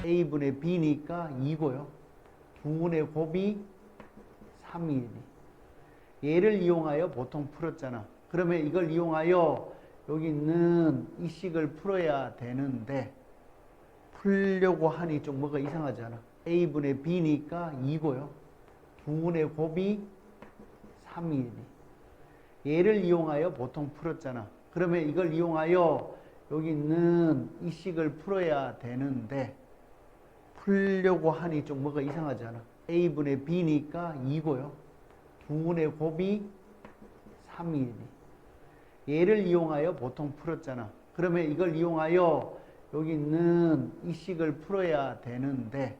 a분의 b니까 2고요. 2분의 곱이 3이니. 얘를 이용하여 보통 풀었잖아. 그러면 이걸 이용하여 여기 있는 이 식을 풀어야 되는데 풀려고 하니 좀 뭐가 이상하잖아. a분의 b니까 2고요. 2분의 곱이 3이니. 얘를 이용하여 보통 풀었잖아. 그러면 이걸 이용하여 여기 있는 이 식을 풀어야 되는데 풀려고 하니 좀 뭐가 이상하잖아. a분의 b니까 2고요. 2분의 곱이 3이니. 얘를 이용하여 보통 풀었잖아. 그러면 이걸 이용하여 여기 있는 이 식을 풀어야 되는데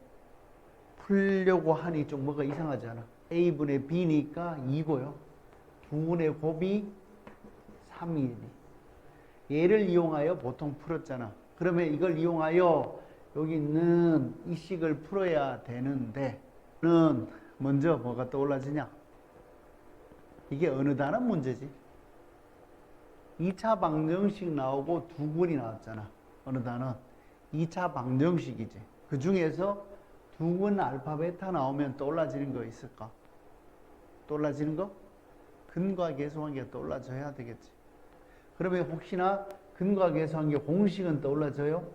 풀려고 하니 좀 뭐가 이상하잖아. a분의 b니까 2고요. 2분의 곱이 3이니. 얘를 이용하여 보통 풀었잖아. 그러면 이걸 이용하여 여기 있는 이 식을 풀어야 되는데 먼저 뭐가 떠올라지냐? 이게 어느 단어 문제지? 2차 방정식 나오고 두 군이 나왔잖아. 어느 단어? 2차 방정식이지. 그 중에서 두 군 알파 베타 나오면 떠올라지는 거 있을까? 떠올라지는 거? 근과 계수관계가 떠올라져야 되겠지. 그러면 혹시나 근과 계수관계 공식은 떠올라져요?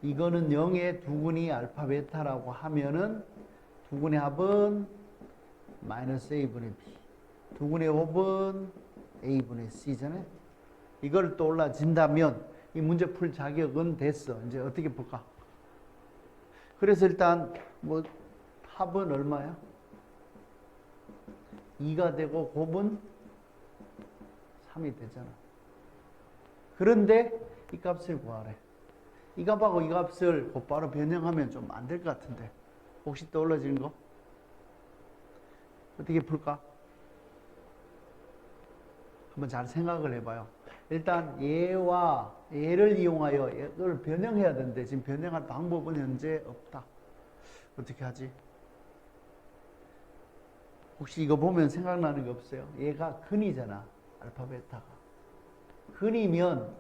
이거는 0의 두 군이 알파 베타라고 하면은 두 군의 합은 마이너스 a분의 b, 두 군의 곱은 a분의 c잖아요. 이걸 떠올라진다면 이 문제 풀 자격은 됐어. 이제 어떻게 볼까? 그래서 일단 뭐 합은 얼마야? 2가 되고 곱은 3이 되잖아. 그런데 이 값을 구하래. 이 값하고 이 값을 곧바로 변형하면 좀 안 될 것 같은데 혹시 떠올라지는 거? 어떻게 풀까? 한번 잘 생각을 해봐요. 일단 얘와 얘를 이용하여 얘를 변형해야 되는데 지금 변형할 방법은 현재 없다. 어떻게 하지? 혹시 이거 보면 생각나는 게 없어요? 얘가 근이잖아. 알파 베타가. 근이면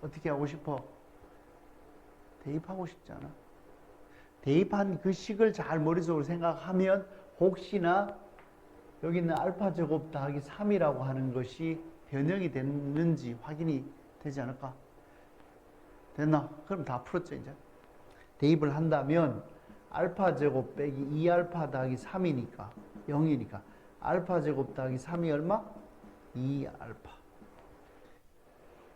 어떻게 하고 싶어? 대입하고 싶지 않아? 대입한 그 식을 잘 머릿속으로 생각하면 혹시나 여기 있는 알파 제곱 더하기 3이라고 하는 것이 변형이 됐는지 확인이 되지 않을까? 됐나? 그럼 다 풀었죠, 이제. 대입을 한다면 알파 제곱 빼기 2알파 더하기 3이니까 0이니까 알파 제곱 더하기 3이 얼마? 2알파.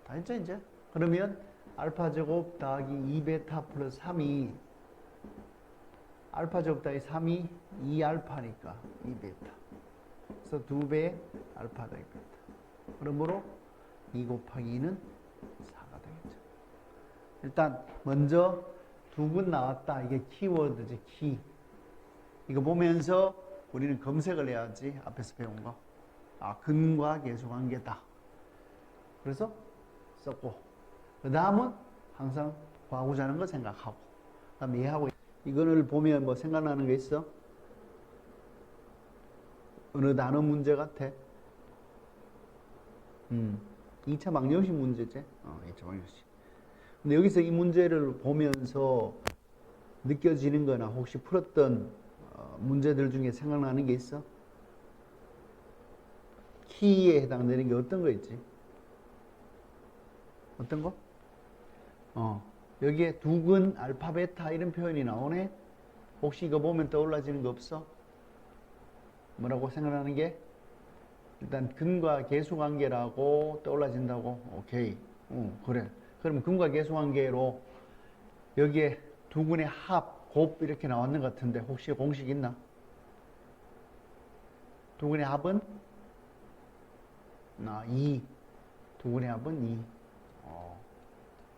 다 했죠, 이제? 그러면 알파 제곱 더하기 2베타 플러스 3이 알파 제곱 더하기 3이 2알파니까 2베타. 그래서 2배 알파 더하기 베타. 그러므로 2 곱하기 2는 4가 되겠죠. 일단 먼저 두 군 나왔다. 이게 키워드지, 키. 이거 보면서 우리는 검색을 해야지. 앞에서 배운 거. 아, 근과 계수관계다. 그래서 썼고 그 다음은 항상 과하고자 하는 거 생각하고 그 다음에 얘하고 이거를 보면 뭐 생각나는 게 있어? 어느 단어 문제 같아? 2차 방정식 문제지? 2차 방정식. 근데 여기서 이 문제를 보면서 느껴지는 거나 혹시 풀었던 문제들 중에 생각나는 게 있어? 키에 해당되는 게 어떤 거 있지? 어떤 거? 여기에 두근, 알파, 베타 이런 표현이 나오네? 혹시 이거 보면 떠올라지는 거 없어? 뭐라고 생각하는 게? 일단 근과 계수관계라고 떠올라진다고? 오케이. 그래. 그럼 근과 계수관계로 여기에 두근의 합, 곱 이렇게 나왔는 것 같은데 혹시 공식 있나? 두근의 합은? 2. 두근의 합은 2.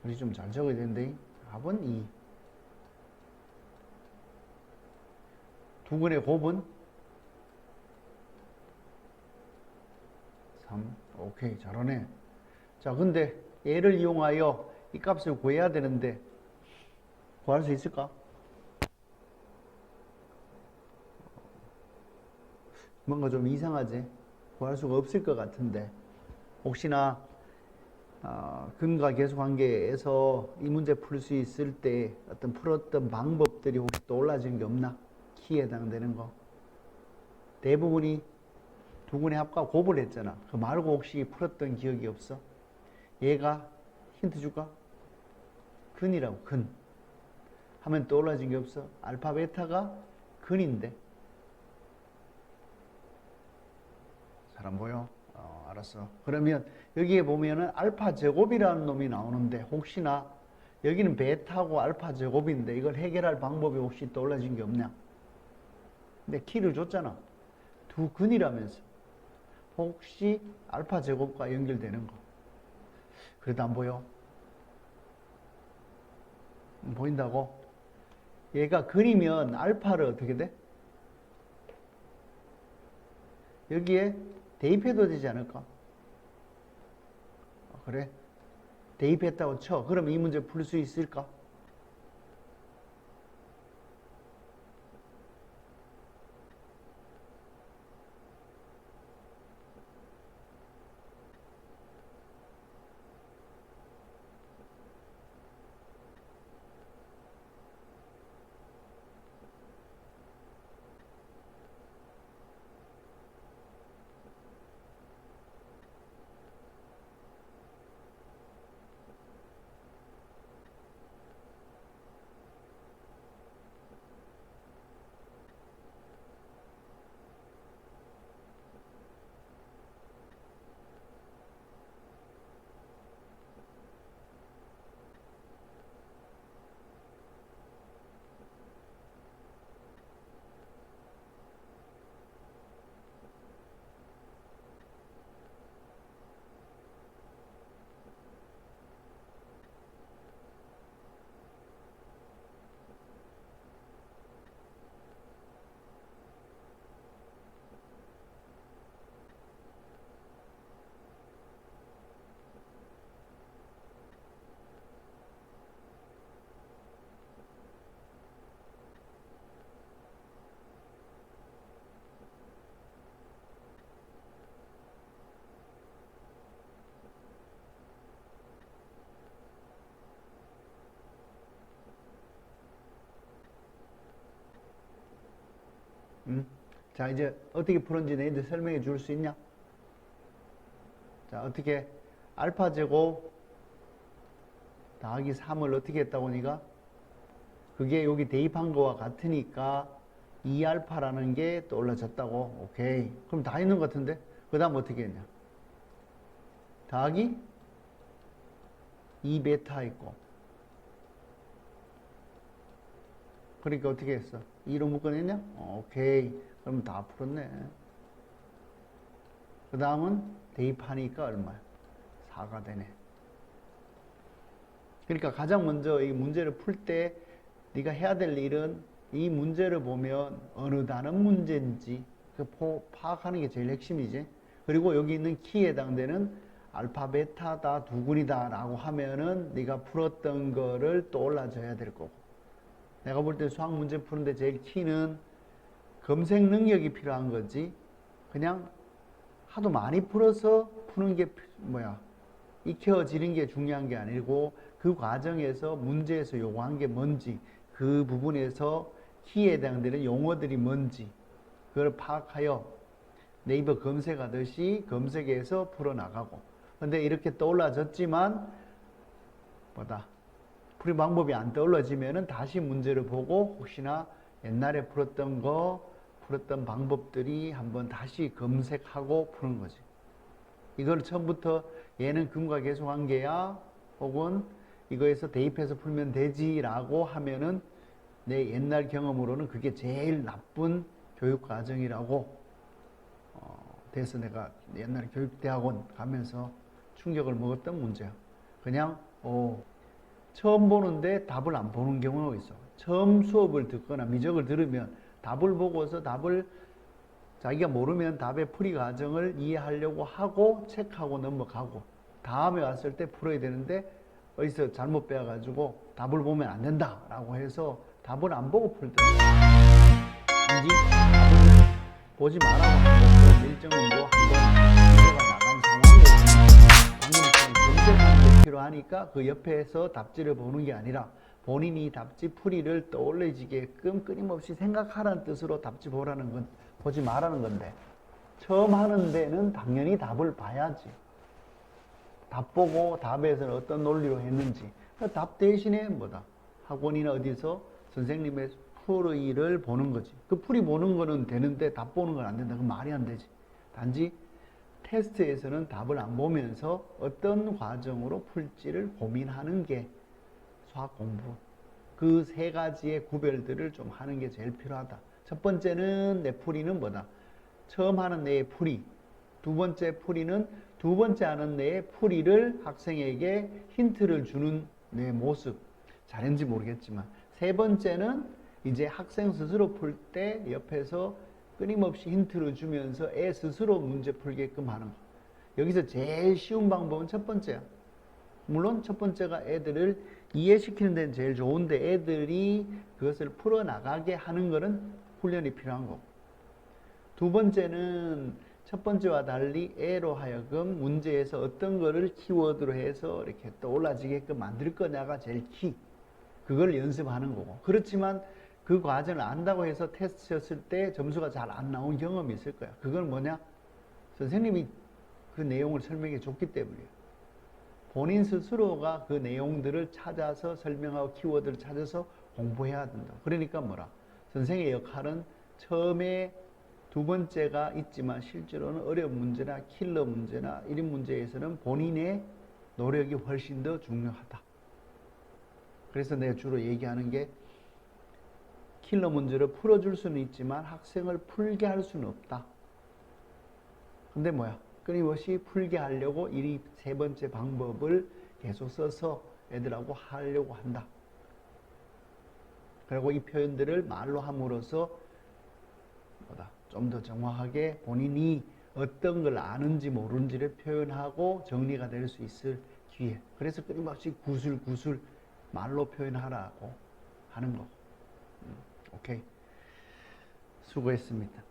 우리 좀 잘 적어야 되는데 합은 2. 두근의 곱은 3. 오케이, 잘하네. 자, 근데 얘를 이용하여 이 값을 구해야 되는데 구할 수 있을까? 뭔가 좀 이상하지? 구할 수가 없을 것 같은데 혹시나 근과 계수 관계에서 이 문제 풀 수 있을 때 어떤 풀었던 방법들이 혹시 떠올라진 게 없나? 키에 해당되는 거. 대부분이 두근의 합과 곱을 했잖아. 그 말고 혹시 풀었던 기억이 없어? 얘가 힌트 줄까? 근이라고, 근. 하면 떠올라진 게 없어? 알파, 베타가 근인데. 잘 안 보여? 알았어. 그러면 여기에 보면은 알파 제곱이라는 놈이 나오는데 혹시나 여기는 베타고 알파 제곱인데 이걸 해결할 방법이 혹시 떠올라진 게 없냐? 근데 키를 줬잖아. 두 근이라면서. 혹시 알파 제곱과 연결되는 거. 그래도 안 보여? 보인다고? 얘가 근이면 알파를 어떻게 돼? 여기에 대입해도 되지 않을까? 그래? 대입했다고 쳐. 그럼 이 문제 풀 수 있을까? 자, 이제 어떻게 풀었는지 너희들 설명해 줄 수 있냐? 자, 어떻게 알파 제곱 더하기 3을 어떻게 했다고 니가? 그게 여기 대입한 거와 같으니까 2알파라는 게 떠올라졌다고. 오케이. 그럼 다 있는 것 같은데? 그 다음 어떻게 했냐? 더하기 2베타 있고. 그러니까 어떻게 했어? 2로 묶어냈냐? 오케이. 그럼 다 풀었네. 그 다음은 대입하니까 얼마야? 4가 되네. 그러니까 가장 먼저 이 문제를 풀 때 네가 해야 될 일은 이 문제를 보면 어느 단원 문제인지 파악하는 게 제일 핵심이지. 그리고 여기 있는 키에 해당되는 알파, 베타다, 두근이다 라고 하면은 네가 풀었던 거를 떠올라줘야 될 거고. 내가 볼 때 수학 문제 푸는데 제일 키는 검색 능력이 필요한 거지. 그냥 하도 많이 풀어서 푸는 게 익혀지는 게 중요한 게 아니고 그 과정에서 문제에서 요구한 게 뭔지, 그 부분에서 키에 해당되는 용어들이 뭔지 그걸 파악하여 네이버 검색하듯이 검색해서 풀어나가고. 근데 이렇게 떠올라졌지만 풀이 방법이 안 떠올라지면은 다시 문제를 보고 혹시나 옛날에 풀었던 방법들이 한번 다시 검색하고 푸는 거지. 이걸 처음부터 얘는 근과 계수 관계야 혹은 이거에서 대입해서 풀면 되지라고 하면은 내 옛날 경험으로는 그게 제일 나쁜 교육 과정이라고 돼서 내가 옛날에 교육대학원 가면서 충격을 먹었던 문제야. 그냥 처음 보는데 답을 안 보는 경우가 있어. 처음 수업을 듣거나 미적을 들으면 답을 보고서 답을 자기가 모르면 답의 풀이 과정을 이해하려고 하고 체크하고 넘어가고 다음에 왔을 때 풀어야 되는데 어디서 잘못 배워가지고 답을 보면 안 된다라고 해서 답을 안 보고 풀더라고요. 이제 답을 보지 말라고 한 것도 일정 정도 한번 문제가 나간 상황이었으면 방금 전에 검색하는 필요하니까 그 옆에서 답지를 보는 게 아니라 본인이 답지 풀이를 떠올려지게끔 끊임없이 생각하라는 뜻으로 답지 보라는 건, 보지 말라는 건데, 처음 하는 데는 당연히 답을 봐야지. 답 보고 답에서는 어떤 논리로 했는지. 답 대신에 뭐다? 학원이나 어디서 선생님의 풀이를 보는 거지. 그 풀이 보는 거는 되는데 답 보는 건 안 된다. 그건 말이 안 되지. 단지 테스트에서는 답을 안 보면서 어떤 과정으로 풀지를 고민하는 게 수학 공부. 그 세 가지의 구별들을 좀 하는 게 제일 필요하다. 첫 번째는 내 풀이는 뭐다? 처음 하는 내의 풀이. 두 번째 풀이는 두 번째 하는 내의 풀이를 학생에게 힌트를 주는 내 모습. 잘했는지 모르겠지만. 세 번째는 이제 학생 스스로 풀 때 옆에서 끊임없이 힌트를 주면서 애 스스로 문제 풀게끔 하는 거. 여기서 제일 쉬운 방법은 첫 번째야. 물론 첫 번째가 애들을 이해시키는 데는 제일 좋은데 애들이 그것을 풀어나가게 하는 것은 훈련이 필요한 거고. 두 번째는 첫 번째와 달리 애로 하여금 문제에서 어떤 거를 키워드로 해서 이렇게 떠올라지게끔 만들 거냐가 제일 키. 그걸 연습하는 거고. 그렇지만 그 과정을 안다고 해서 테스트 쳤을 때 점수가 잘 안 나온 경험이 있을 거야. 그건 뭐냐? 선생님이 그 내용을 설명해 줬기 때문이에요. 본인 스스로가 그 내용들을 찾아서 설명하고 키워드를 찾아서 공부해야 된다. 그러니까 뭐라? 선생의 역할은 처음에 두 번째가 있지만 실제로는 어려운 문제나 킬러 문제나 이런 문제에서는 본인의 노력이 훨씬 더 중요하다. 그래서 내가 주로 얘기하는 게 킬러 문제를 풀어줄 수는 있지만 학생을 풀게 할 수는 없다. 근데 뭐야? 끊임없이 풀게 하려고 이 세 번째 방법을 계속 써서 애들하고 하려고 한다. 그리고 이 표현들을 말로 함으로써 좀 더 정확하게 본인이 어떤 걸 아는지 모르는지를 표현하고 정리가 될 수 있을 기회. 그래서 끊임없이 구슬구슬 말로 표현하라고 하는 거. 오케이. 수고했습니다.